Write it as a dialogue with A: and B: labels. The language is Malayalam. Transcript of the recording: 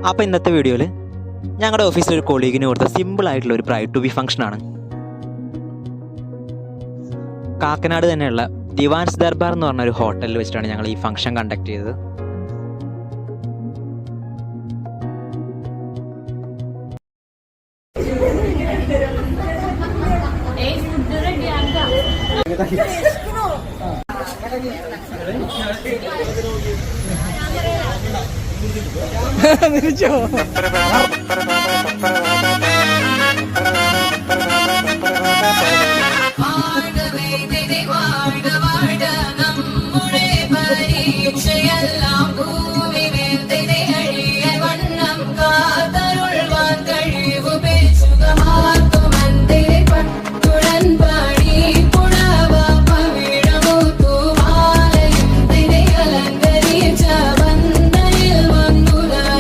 A: അപ്പോൾ ഇന്നത്തെ വീഡിയോയിൽ ഞങ്ങളുടെ ഓഫീസിൽ ഒരു കൊളീഗിന് കൊടുത്ത സിമ്പിളായിട്ടുള്ള ഒരു ബ്രൈഡ് ടു ബി ഫംഗ്ഷനാണ്. കാക്കനാട് തന്നെയുള്ള ദിവാൻസ് ദർബാർ എന്ന് പറഞ്ഞ ഒരു ഹോട്ടലിൽ വെച്ചിട്ടാണ് ഞങ്ങൾ ഈ ഫംഗ്ഷൻ കണ്ടക്ട് ചെയ്തത്.
B: തിരിച്ചോ